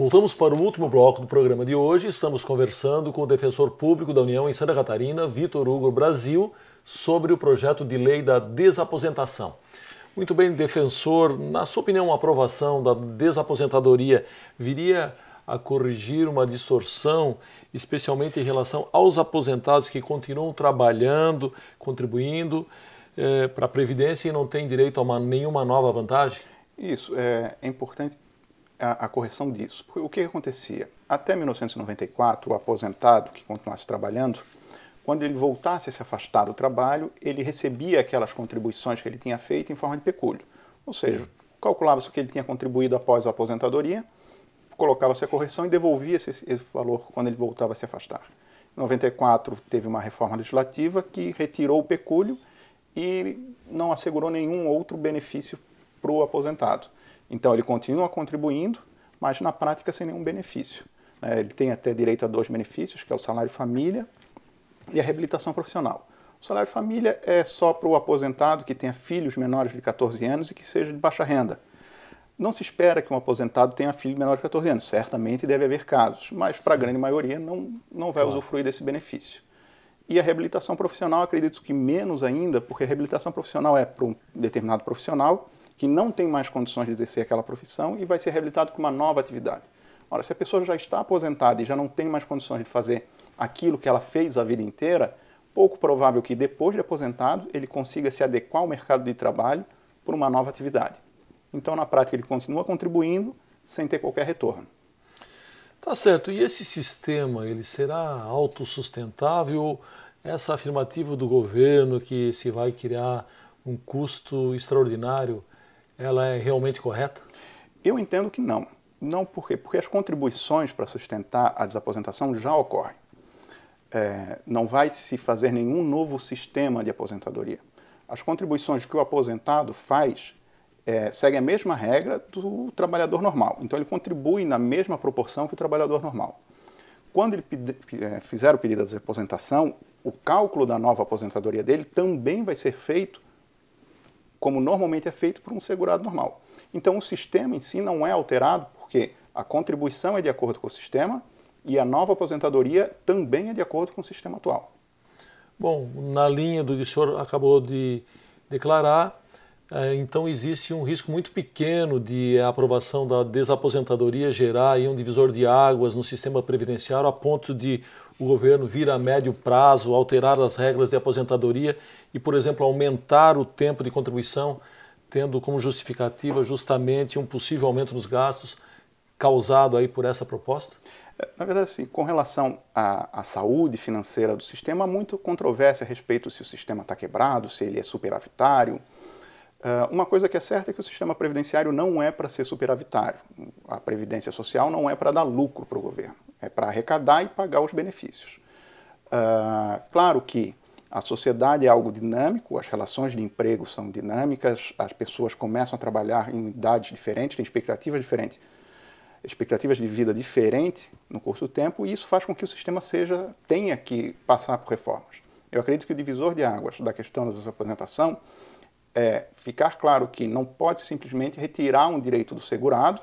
Voltamos para o último bloco do programa de hoje. Estamos conversando com o defensor público da União em Santa Catarina, Vitor Hugo Brasil, sobre o projeto de lei da desaposentação. Muito bem, defensor, na sua opinião, a aprovação da desaposentadoria viria a corrigir uma distorção, especialmente em relação aos aposentados que continuam trabalhando, contribuindo para a Previdência e não têm direito a nenhuma nova vantagem? Isso, é importante a correção disso. Porque o que acontecia? Até 1994, o aposentado que continuasse trabalhando, quando ele voltasse a se afastar do trabalho, ele recebia aquelas contribuições que ele tinha feito em forma de pecúlio. Ou seja, calculava-se o que ele tinha contribuído após a aposentadoria, colocava-se a correção e devolvia esse valor quando ele voltava a se afastar. Em 94, teve uma reforma legislativa que retirou o pecúlio e não assegurou nenhum outro benefício para o aposentado. Então, ele continua contribuindo, mas na prática sem nenhum benefício. Ele tem até direito a 2 benefícios, que é o salário-família e a reabilitação profissional. O salário-família é só para o aposentado que tenha filhos menores de 14 anos e que seja de baixa renda. Não se espera que um aposentado tenha filho menor de 14 anos. Certamente deve haver casos, mas para a grande maioria não vai usufruir desse benefício. E a reabilitação profissional, acredito que menos ainda, porque a reabilitação profissional é para um determinado profissional que não tem mais condições de exercer aquela profissão e vai ser reabilitado para uma nova atividade. Ora, se a pessoa já está aposentada e já não tem mais condições de fazer aquilo que ela fez a vida inteira, pouco provável que depois de aposentado ele consiga se adequar ao mercado de trabalho por uma nova atividade. Então, na prática, ele continua contribuindo sem ter qualquer retorno. Tá certo. E esse sistema, ele será autossustentável? Essa afirmativa do governo que se vai criar um custo extraordinário, ela é realmente correta? Eu entendo que não. Não por quê? Porque as contribuições para sustentar a desaposentação já ocorrem. Não vai se fazer nenhum novo sistema de aposentadoria. As contribuições que o aposentado faz segue a mesma regra do trabalhador normal. Então, ele contribui na mesma proporção que o trabalhador normal. Quando ele fizer o pedido de aposentação, o cálculo da nova aposentadoria dele também vai ser feito como normalmente é feito por um segurado normal. Então, o sistema em si não é alterado, porque a contribuição é de acordo com o sistema e a nova aposentadoria também é de acordo com o sistema atual. Bom, na linha do que o senhor acabou de declarar, então existe um risco muito pequeno de a aprovação da desaposentadoria gerar aí um divisor de águas no sistema previdenciário a ponto de o governo vir a médio prazo, alterar as regras de aposentadoria e, por exemplo, aumentar o tempo de contribuição, tendo como justificativa justamente um possível aumento dos gastos causado aí por essa proposta? Na verdade, assim, com relação à saúde financeira do sistema, há muita controvérsia a respeito se o sistema está quebrado, se ele é superavitário. Uma coisa que é certa é que o sistema previdenciário não é para ser superavitário. A Previdência Social não é para dar lucro para o governo, é para arrecadar e pagar os benefícios. Claro que a sociedade é algo dinâmico, as relações de emprego são dinâmicas, as pessoas começam a trabalhar em idades diferentes, têm expectativas diferentes, expectativas de vida diferentes no curso do tempo, e isso faz com que o sistema tenha que passar por reformas. Eu acredito que o divisor de águas da questão da desaposentação é ficar claro que não pode simplesmente retirar um direito do segurado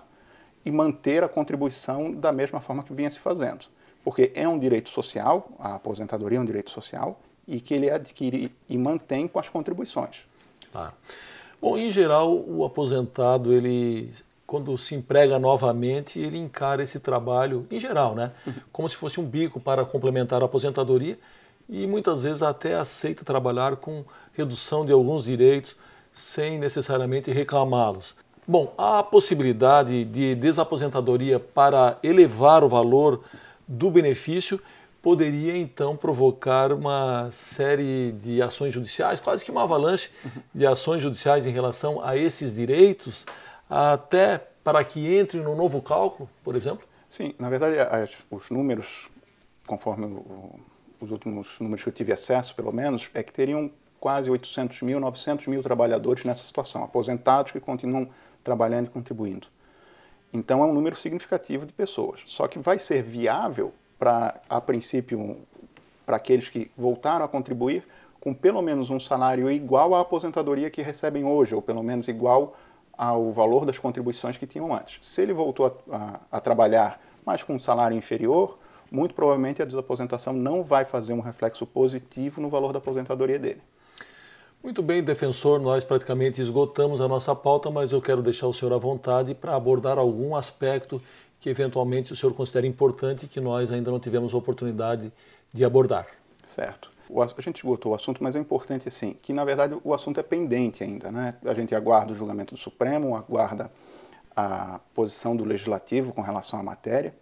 e manter a contribuição da mesma forma que vinha se fazendo. Porque é um direito social, a aposentadoria é um direito social, e que ele adquire e mantém com as contribuições. Claro. Bom, em geral, o aposentado, ele, quando se emprega novamente, ele encara esse trabalho, em geral, né, como se fosse um bico para complementar a aposentadoria, e muitas vezes até aceita trabalhar com redução de alguns direitos sem necessariamente reclamá-los. Bom, há a possibilidade de desaposentadoria para elevar o valor do benefício poderia então provocar uma série de ações judiciais, quase que uma avalanche de ações judiciais em relação a esses direitos, até para que entre no novo cálculo, por exemplo? Sim, na verdade, os números, conforme os últimos números que eu tive acesso, pelo menos, é que teriam quase 800 mil, 900 mil trabalhadores nessa situação, aposentados que continuam trabalhando e contribuindo. Então, é um número significativo de pessoas. Só que vai ser viável, a princípio, para aqueles que voltaram a contribuir com pelo menos um salário igual à aposentadoria que recebem hoje, ou pelo menos igual ao valor das contribuições que tinham antes. Se ele voltou a trabalhar, mas com um salário inferior, muito provavelmente a desaposentação não vai fazer um reflexo positivo no valor da aposentadoria dele. Muito bem, defensor, nós praticamente esgotamos a nossa pauta, mas eu quero deixar o senhor à vontade para abordar algum aspecto que eventualmente o senhor considera importante e que nós ainda não tivemos oportunidade de abordar. Certo. A gente esgotou o assunto, mas é importante assim, que na verdade o assunto é pendente ainda, né? A gente aguarda o julgamento do Supremo, aguarda a posição do Legislativo com relação à matéria,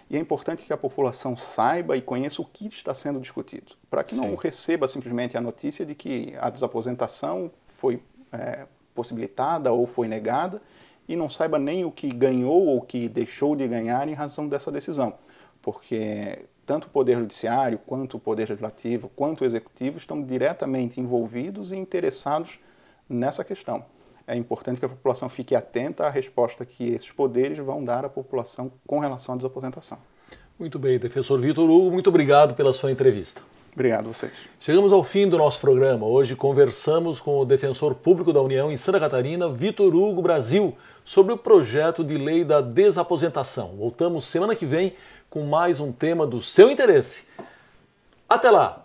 e é importante que a população saiba e conheça o que está sendo discutido, para que não receba simplesmente a notícia de que a desaposentação foi possibilitada ou foi negada e não saiba nem o que ganhou ou o que deixou de ganhar em razão dessa decisão, porque tanto o Poder Judiciário, quanto o Poder Legislativo, quanto o Executivo estão diretamente envolvidos e interessados nessa questão. É importante que a população fique atenta à resposta que esses poderes vão dar à população com relação à desaposentação. Muito bem, defensor Vitor Hugo, muito obrigado pela sua entrevista. Obrigado a vocês. Chegamos ao fim do nosso programa. Hoje conversamos com o defensor público da União em Santa Catarina, Vitor Hugo Brasil, sobre o projeto de lei da desaposentação. Voltamos semana que vem com mais um tema do seu interesse. Até lá!